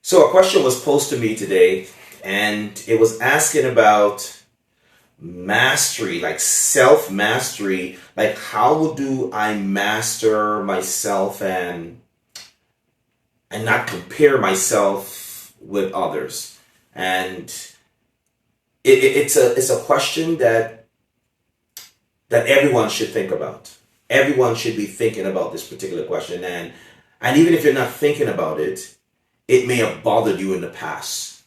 So a question was posed to me today, and it was asking about mastery, like self mastery. Like, how do I master myself and not compare myself with others? And it's a question that everyone should think about. Everyone should be thinking about this particular question, and even if you're not thinking about it, it may have bothered you in the past.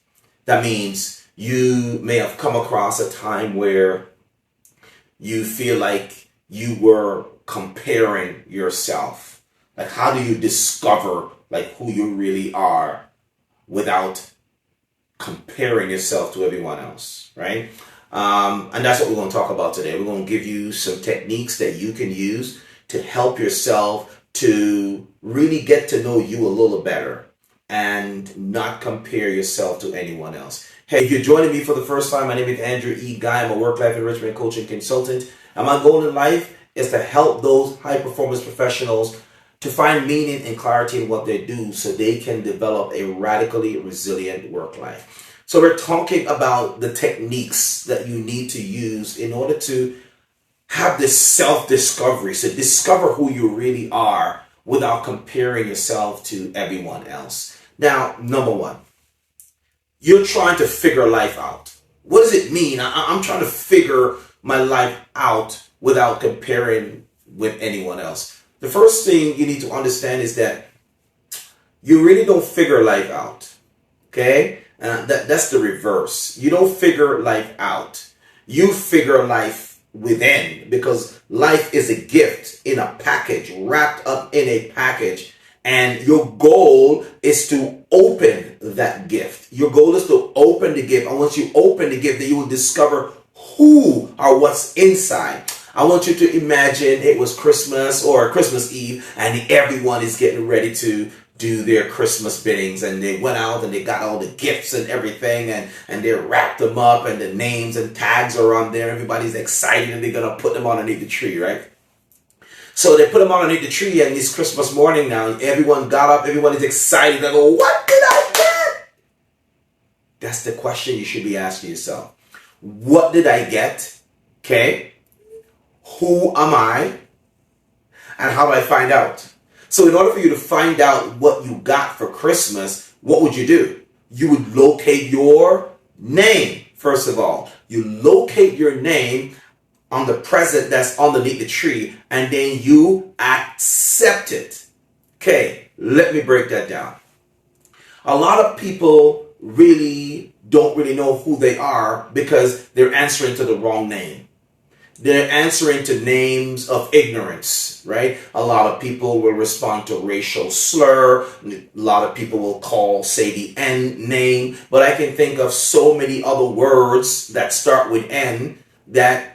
That means you may have come across a time where you feel like you were comparing yourself. Like, how do you discover like who you really are without comparing yourself to everyone else, right? And that's what we're going to talk about today. We're going to give you some techniques that you can use to help yourself to really get to know you a little better and not compare yourself to anyone else. Hey, if you're joining me for the first time, my name is Andrew E. Guy. I'm a work-life enrichment coach and consultant. And my goal in life is to help those high-performance professionals to find meaning and clarity in what they do so they can develop a radically resilient work life. So we're talking about the techniques that you need to use in order to have this self-discovery, so discover who you really are without comparing yourself to everyone else. Now, number one, you're trying to figure life out. What does it mean? I'm trying to figure my life out without comparing with anyone else. The first thing you need to understand is that you really don't figure life out, okay? That's the reverse. You don't figure life out. You figure life within, because life is a gift in a package, wrapped up in a package. And your goal is to open that gift. Your goal is to open the gift. And once you open the gift, then you will discover who or what's inside. I want you to imagine it was Christmas or Christmas Eve and everyone is getting ready to do their Christmas biddings, and they went out and they got all the gifts and everything, and they wrapped them up and the names and tags are on there. Everybody's excited and they're going to put them underneath the tree, right? So they put them underneath the tree, and this Christmas morning now, everyone got up, everyone is excited. They go, what did I get? That's the question you should be asking yourself. What did I get? Okay. Who am I? And how do I find out? So in order for you to find out what you got for Christmas, what would you do? You would locate your name, first of all. You locate your name on the present that's underneath the tree, and then you accept it. Okay, let me break that down. A lot of people don't really know who they are because they're answering to the wrong name. They're answering to names of ignorance, right? A lot of people will respond to racial slur. A lot of people will call, say, the N name. But I can think of so many other words that start with N that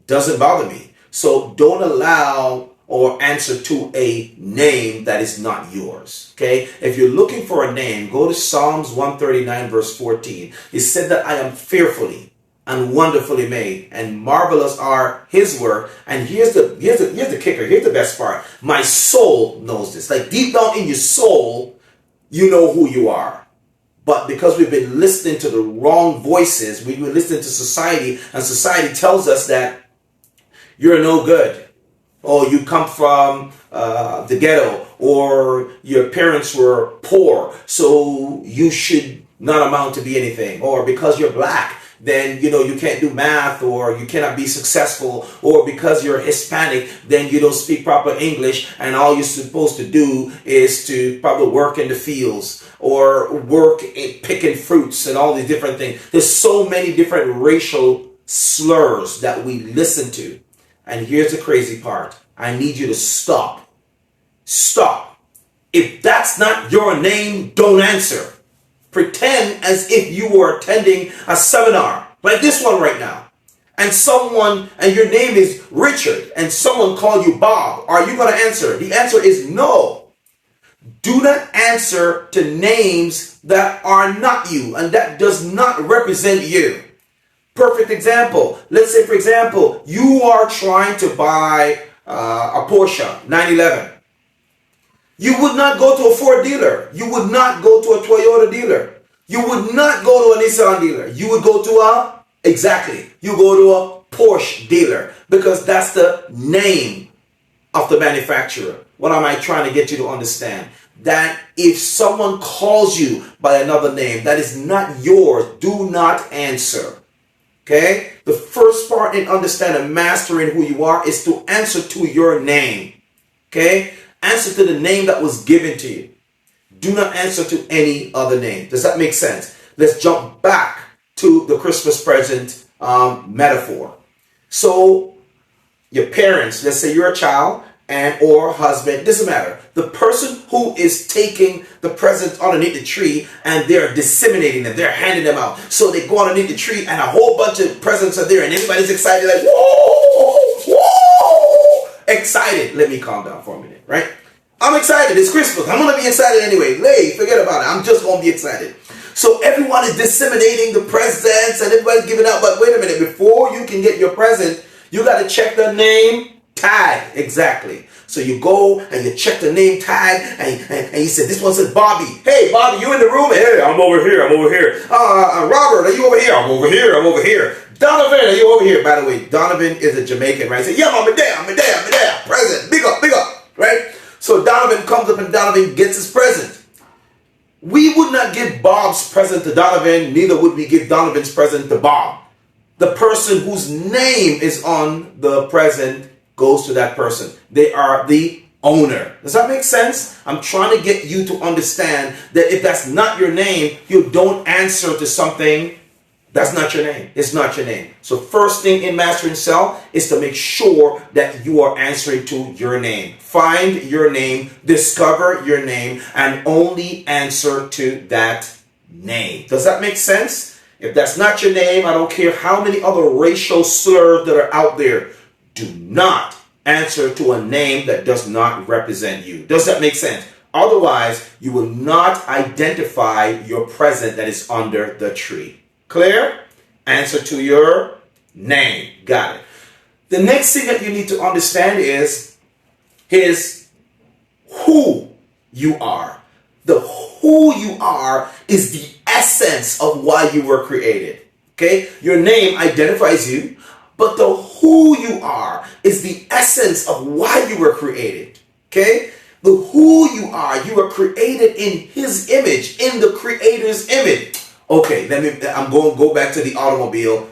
doesn't bother me. So don't allow or answer to a name that is not yours, okay? If you're looking for a name, go to Psalms 139 verse 14. It said that I am fearfully and wonderfully made, and marvelous are his work. And here's the kicker. Here's the best part. My soul knows this. Like, deep down in your soul, you know who you are. But because we've been listening to the wrong voices, we've been listening to society, and society tells us that you're no good, or you come from the ghetto, or your parents were poor, so you should not amount to be anything, or because you're black, then you can't do math, or you cannot be successful, or because you're Hispanic, then you don't speak proper English, and all you're supposed to do is to probably work in the fields or work in picking fruits and all these different things. There's so many different racial slurs that we listen to. And here's the crazy part. I need you to stop. Stop. If that's not your name, don't answer. Pretend as if you were attending a seminar like this one right now, and your name is Richard, and someone called you Bob. Are you going to answer? The answer is no. Do not answer to names that are not you and that does not represent you. Perfect example. Let's say, for example, you are trying to buy a Porsche 911. You would not go to a Ford dealer. You would not go to a Toyota dealer. You would not go to a Nissan dealer. You would go to you go to a Porsche dealer because that's the name of the manufacturer. What am I trying to get you to understand? That if someone calls you by another name that is not yours, do not answer. Okay? The first part in understanding, mastering who you are, is to answer to your name. Okay? Answer to the name that was given to you. Do not answer to any other name. Does that make sense? Let's jump back to the Christmas present metaphor. So, your parents, let's say you're a child and or husband, doesn't matter. The person who is taking the presents underneath the tree and they're disseminating them, they're handing them out. So they go underneath the tree and a whole bunch of presents are there and everybody's excited, like, whoa, whoa, excited. Let me calm down for a minute, right? I'm excited. It's Christmas. I'm going to be excited anyway. Forget about it. I'm just going to be excited. So everyone is disseminating the presents and everybody's giving out. But wait a minute. Before you can get your present, you got to check the name tag. Exactly. So you go and you check the name tag and you said, this one says Bobby. Hey, Bobby, you in the room? Hey, I'm over here. I'm over here. Robert, are you over here? I'm over here. I'm over here. Donovan, are you over here? By the way, Donovan is a Jamaican, right? Say, yeah, I'm there. Present. Big up, right? So Donovan comes up and Donovan gets his present. We would not give Bob's present to Donovan, neither would we give Donovan's present to Bob. The person whose name is on the present goes to that person. They are the owner. Does that make sense? I'm trying to get you to understand that if that's not your name, you don't answer to something that's not your name. It's not your name. So first thing in mastering self is to make sure that you are answering to your name. Find your name, discover your name, and only answer to that name. Does that make sense? If that's not your name, I don't care how many other racial slurs that are out there, do not answer to a name that does not represent you. Does that make sense? Otherwise, you will not identify your present that is under the tree. Clear? Answer to your name. Got it. The next thing that you need to understand is who you are. The who you are is the essence of why you were created. Okay? Your name identifies you, but the who you are is the essence of why you were created. Okay? The who you are created in his image, in the creator's image. Okay, I'm going to go back to the automobile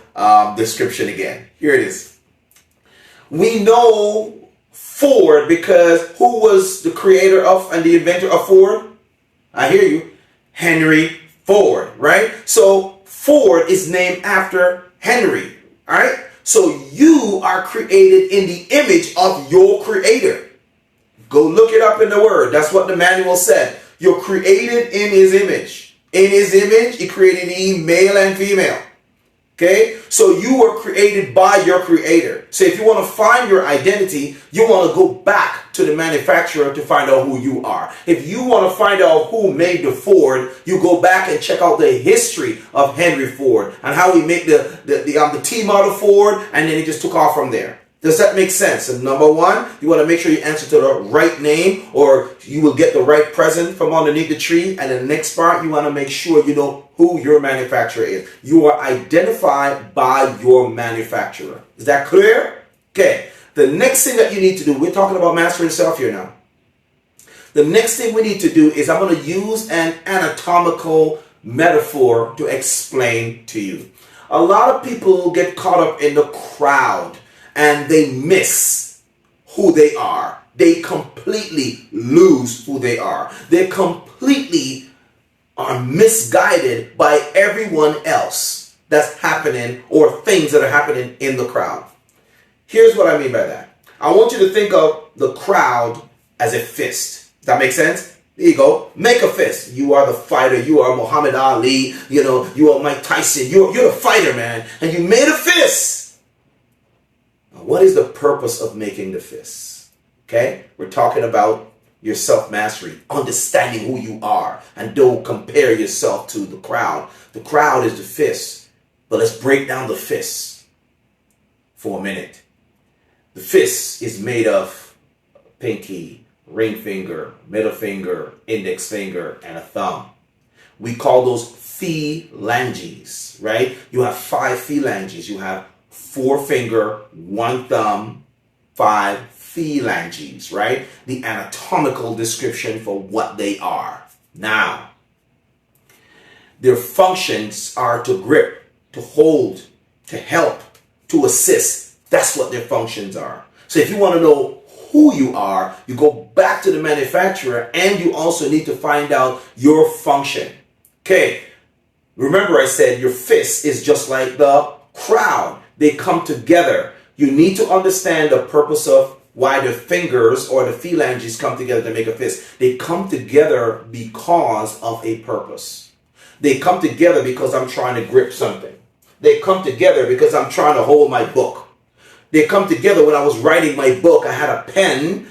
description again. Here it is. We know Ford because who was the creator of and the inventor of Ford? I hear you. Henry Ford, right? So Ford is named after Henry, all right? So you are created in the image of your creator. Go look it up in the word. That's what the manual said. You're created in his image. In his image, he created ye male and female. Okay? So you were created by your creator. So if you want to find your identity, you want to go back to the manufacturer to find out who you are. If you want to find out who made the Ford, you go back and check out the history of Henry Ford and how he made the T model Ford, and then he just took off from there. Does that make sense? And number one, you want to make sure you answer to the right name, or you will get the right present from underneath the tree. And the next part, you want to make sure you know who your manufacturer is. You are identified by your manufacturer. Is that clear? Okay. The next thing that you need to do, we're talking about mastering self here now. The next thing we need to do is I'm going to use an anatomical metaphor to explain to you. A lot of people get caught up in the crowd and they miss who they are. They completely lose who they are. They completely are misguided by everyone else that's happening or things that are happening in the crowd. Here's what I mean by that. I want you to think of the crowd as a fist. Does that make sense? There you go. Make a fist. You are the fighter. You are Muhammad Ali. You are Mike Tyson. You're the fighter, man. And you made a fist. What is the purpose of making the fists? Okay? We're talking about your self-mastery, understanding who you are, and don't compare yourself to the crowd. The crowd is the fist. But let's break down the fist for a minute. The fist is made of pinky, ring finger, middle finger, index finger, and a thumb. We call those phalanges, right? You have 5 phalanges. You have 4 finger, 1 thumb, 5 phalanges, right? The anatomical description for what they are. Now, their functions are to grip, to hold, to help, to assist. That's what their functions are. So if you want to know who you are, you go back to the manufacturer, and you also need to find out your function. Okay, remember I said your fist is just like the crowd. They come together. You need to understand the purpose of why the fingers or the phalanges come together to make a fist. They come together because of a purpose. They come together because I'm trying to grip something. They come together because I'm trying to hold my book. They come together when I was writing my book. I had a pen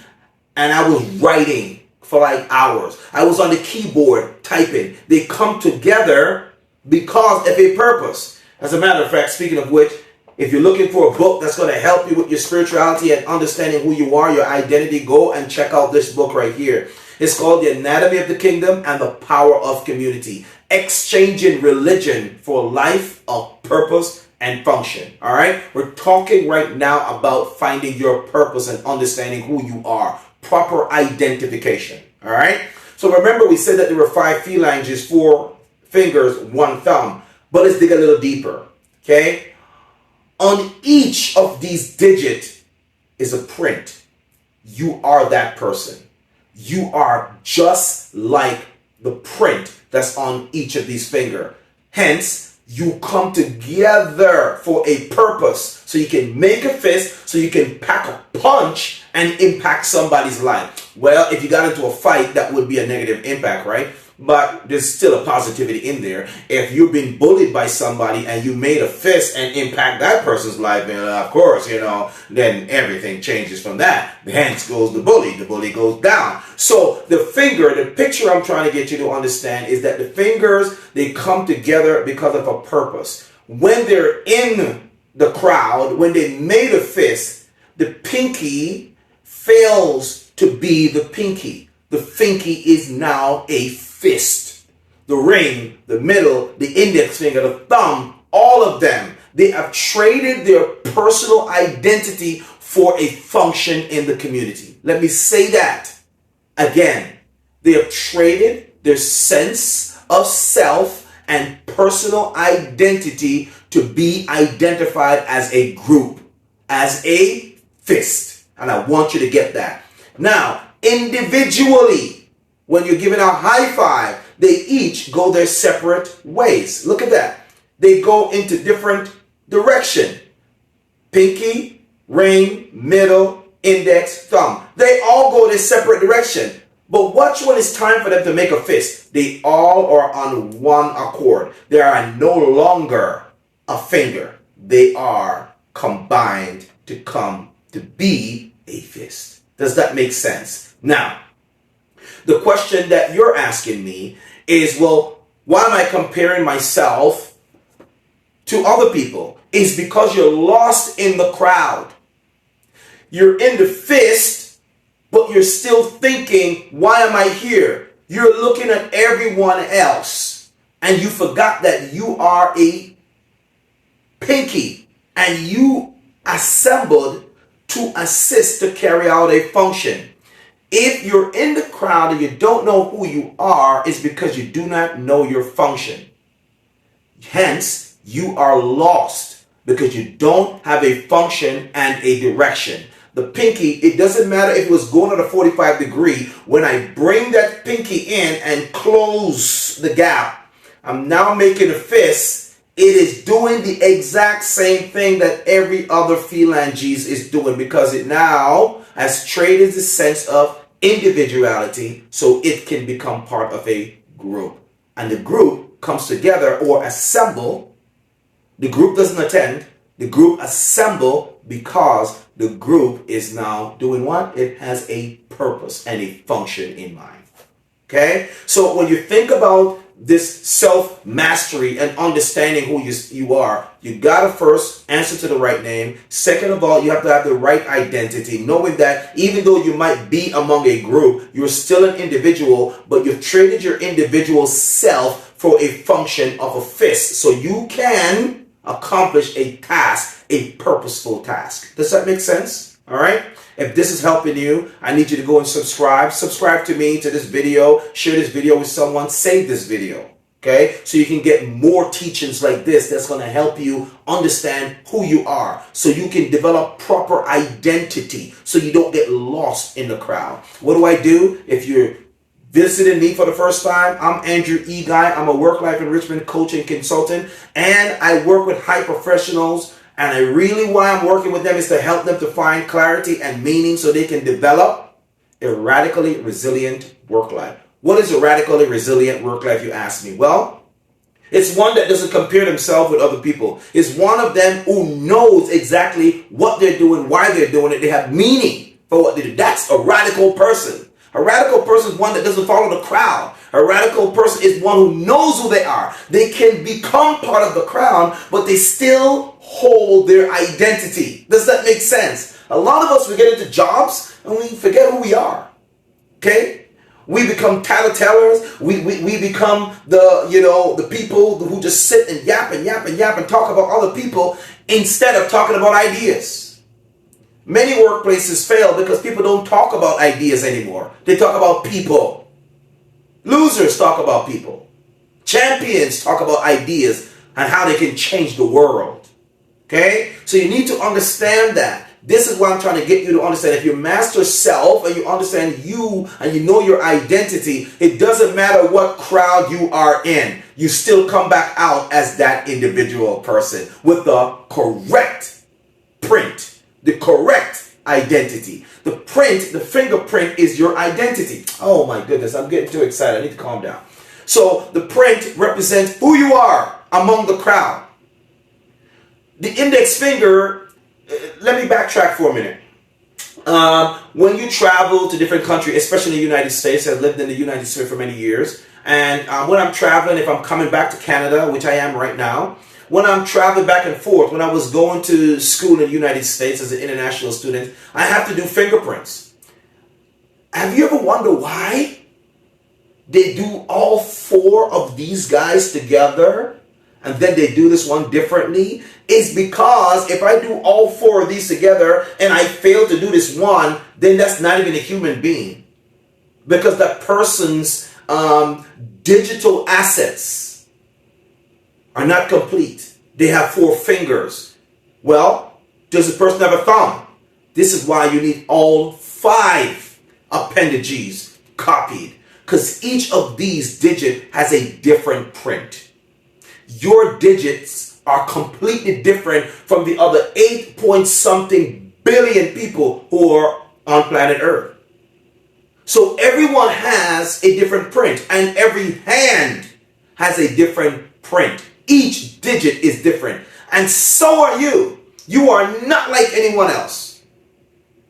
and I was writing for like hours. I was on the keyboard typing. They come together because of a purpose. As a matter of fact, speaking of which, if you're looking for a book that's going to help you with your spirituality and understanding who you are, your identity, go and check out this book right here. It's called The Anatomy of the Kingdom and the Power of Community. Exchanging religion for life of purpose and function. All right? We're talking right now about finding your purpose and understanding who you are. Proper identification. All right? So remember we said that there were 5 phalanges, 4 fingers, 1 thumb. But let's dig a little deeper. Okay? On each of these digits is a print. You are that person. You are just like the print that's on each of these fingers. Hence, you come together for a purpose. So you can make a fist, so you can pack a punch and impact somebody's life. Well, if you got into a fight, that would be a negative impact, right? But there's still a positivity in there. If you've been bullied by somebody and you made a fist and impact that person's life, then of course, then everything changes from that. Hence goes the bully goes down. So the finger, the picture I'm trying to get you to understand is that the fingers, they come together because of a purpose. When they're in the crowd, when they made a fist, the pinky fails to be the pinky. The pinky is now a fist. The ring, the middle, the index finger, the thumb, all of them, they have traded their personal identity for a function in the community. Let me say that again. They have traded their sense of self and personal identity to be identified as a group, as a fist. And I want you to get that. Now, individually, when you're giving a high five, they each go their separate ways. Look at that. They go into different direction. Pinky, ring, middle, index, thumb. They all go their separate direction. But watch when it's time for them to make a fist. They all are on one accord. They are no longer a finger. They are combined to come to be a fist. Does that make sense? Now, the question that you're asking me is, well, why am I comparing myself to other people? It's because you're lost in the crowd. You're in the fist, but you're still thinking, why am I here? You're looking at everyone else, and you forgot that you are a pinky, and you assembled to assist to carry out a function. If you're in the crowd and you don't know who you are, it's because you do not know your function. Hence, you are lost because you don't have a function and a direction. The pinky, it doesn't matter if it was going at a 45 degree. When I bring that pinky in and close the gap, I'm now making a fist. It is doing the exact same thing that every other phalanges is doing because it now has traded the sense of individuality so it can become part of a group. And the group comes together or assemble. The group doesn't attend. The group assemble because the group is now doing what? It has a purpose and a function in mind. Okay? So when you think about this self-mastery and understanding who you are, you gotta first answer to the right name. Second of all, you have to have the right identity, knowing that even though you might be among a group, you're still an individual, but you've traded your individual self for a function of a fist, so you can accomplish a task, a purposeful task. Does that make sense? All right. If this is helping you, I need you to go and subscribe. Subscribe to me, to this video. Share this video with someone. Save this video. Okay? So you can get more teachings like this that's going to help you understand who you are. So you can develop proper identity. So you don't get lost in the crowd. What do? If you're visiting me for the first time, I'm Andrew E. Guy. I'm a work-life enrichment coach and consultant. And I work with high professionals. And why I'm working with them is to help them to find clarity and meaning so they can develop a radically resilient work life. What is a radically resilient work life, you ask me? Well, it's one that doesn't compare themselves with other people. It's one of them who knows exactly what they're doing, why they're doing it. They have meaning for what they do. That's a radical person. A radical person is one that doesn't follow the crowd. A radical person is one who knows who they are. They can become part of the crowd, but they still hold their identity. Does that make sense? A lot of us, we get into jobs and we forget who we are. Okay? We become tattletellers. We become the people who just sit and yap and talk about other people instead of talking about ideas. Many workplaces fail because people don't talk about ideas anymore. They talk about people. Losers talk about people. Champions talk about ideas and how they can change the world. Okay? So you need to understand that. This is what I'm trying to get you to understand. If you master self and you understand you and you know your identity, it doesn't matter what crowd you are in. You still come back out as that individual person with the correct print. The correct identity. The print, the fingerprint is your identity. Oh my goodness, I'm getting too excited. I need to calm down. So the print represents who you are among the crowd. The index finger, let me backtrack for a minute. When you travel to different countries, especially in the United States, I've lived in the United States for many years. And when I'm traveling, if I'm coming back to Canada, which I am right now, when I'm traveling back and forth, when I was going to school in the United States as an international student, I have to do fingerprints. Have you ever wondered why they do all four of these guys together and then they do this one differently? It's because if I do all four of these together and I fail to do this one, then that's not even a human being. Because that person's digital assets are not complete. They have four fingers. Well, does the person have a thumb? This is why you need all five appendages copied, because each of these digits has a different print. Your digits are completely different from the other 8 point something billion people who are on planet Earth. So everyone has a different print, and every hand has a different print. Each digit is different. And so are you. You are not like anyone else.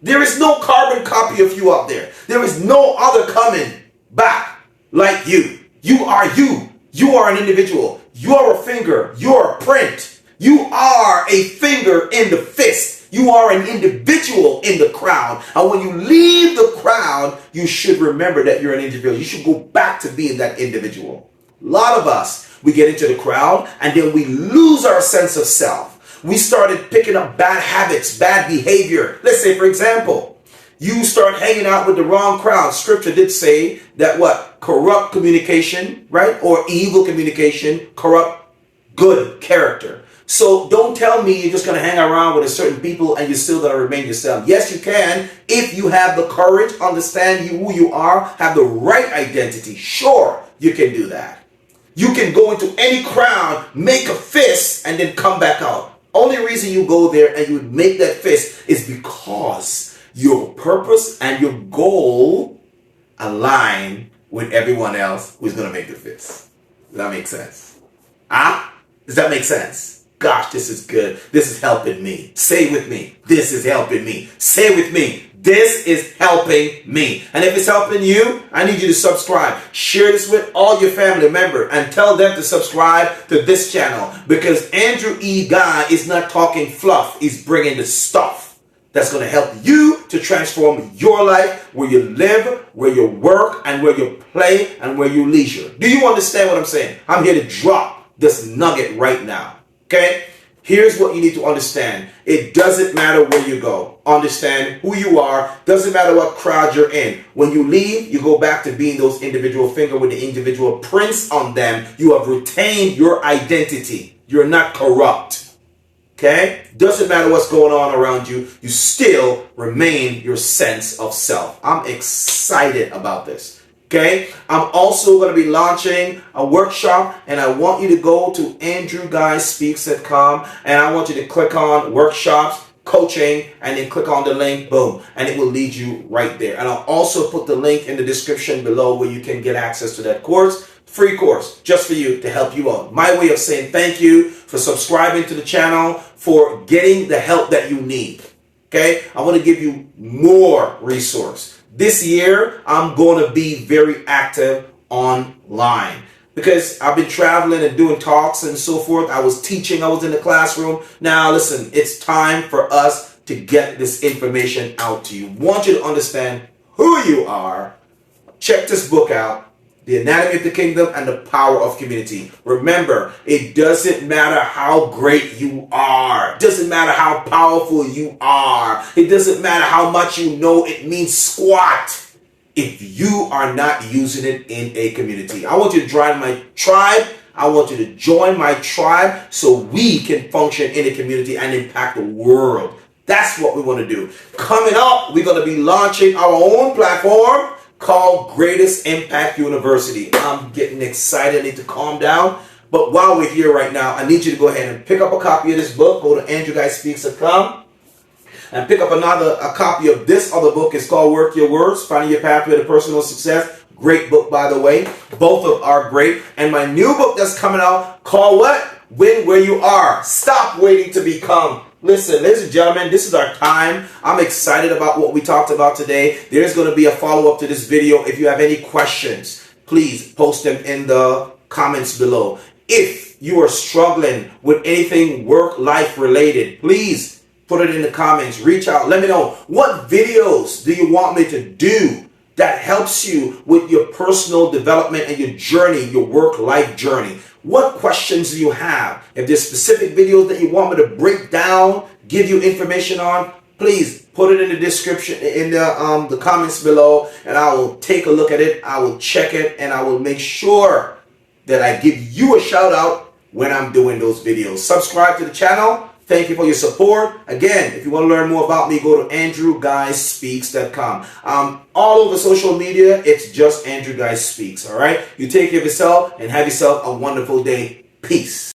There is no carbon copy of you out there. There is no other coming back like you. You are you. You are an individual. You are a finger. You are a print. You are a finger in the fist. You are an individual in the crowd. And when you leave the crowd, you should remember that you're an individual. You should go back to being that individual. A lot of us, we get into the crowd and then we lose our sense of self. We started picking up bad habits, bad behavior. Let's say, for example, you start hanging out with the wrong crowd. Scripture did say that what? Corrupt communication, right? Or evil communication, corrupt good character. So don't tell me you're just going to hang around with a certain people and you're still going to remain yourself. Yes, you can. If you have the courage, understand who you are, have the right identity. Sure, you can do that. You can go into any crowd, make a fist, and then come back out. Only reason you go there and you make that fist is because your purpose and your goal align with everyone else who's going to make the fist. Does that make sense? Does that make sense? Gosh, this is good. This is helping me. Say with me, this is helping me. Say with me, This is helping me. And if it's helping you, I need you to subscribe. Share this with all your family members and tell them to subscribe to this channel, because Andrew E. Guy is not talking fluff. He's bringing the stuff that's going to help you to transform your life, where you live, where you work, and where you play, and where you leisure. Do you understand what I'm saying? I'm here to drop this nugget right now. Okay? Here's what you need to understand. It doesn't matter where you go. Understand who you are. Doesn't matter what crowd you're in. When you leave, you go back to being those individual finger with the individual prints on them. You have retained your identity. You're not corrupt. Okay? Doesn't matter what's going on around you. You still remain your sense of self. I'm excited about this. Okay, I'm also going to be launching a workshop, and I want you to go to andrewguyspeaks.com, and I want you to click on workshops, coaching, and then click on the link, boom, and it will lead you right there. And I'll also put the link in the description below where you can get access to that course, free course, just for you, to help you out. My way of saying thank you for subscribing to the channel, for getting the help that you need. Okay, I want to give you more resource. This year, I'm going to be very active online because I've been traveling and doing talks and so forth. I was teaching. I was in the classroom. Now, listen, it's time for us to get this information out to you. I want you to understand who you are. Check this book out, The Anatomy of the Kingdom and the Power of Community. Remember, it doesn't matter how great you are. It doesn't matter how powerful you are. It doesn't matter how much you know. It means squat if you are not using it in a community. I want you to join my tribe. I want you to join my tribe so we can function in a community and impact the world. That's what we want to do. Coming up, we're going to be launching our own platform called Greatest Impact University. I'm getting excited. I need to calm down. But while we're here right now, I need you to go ahead and pick up a copy of this book. Go to andrewguyspeaks.com and pick up a copy of this other book. It's called Work Your Words, Finding Your Pathway to Personal Success. Great book, by the way. Both of them are great. And my new book that's coming out called what? Win Where You Are. Stop waiting to become. Listen, ladies and gentlemen, this is our time. I'm excited about what we talked about today. There's going to be a follow-up to this video. If you have any questions, please post them in the comments below. If you are struggling with anything work-life related, please put it in the comments. Reach out. Let me know, what videos do you want me to do that helps you with your personal development and your journey, your work-life journey? What questions do you have? If there's specific videos that you want me to break down, give you information on, please put it in the description, in the comments below, and I will take a look at it. I will check it, and I will make sure that I give you a shout out when I'm doing those videos. Subscribe to the channel. Thank you for your support. Again, if you want to learn more about me, go to andrewguyspeaks.com. All over social media, it's just Andrew Guys Speaks, all right? You take care of yourself and have yourself a wonderful day. Peace.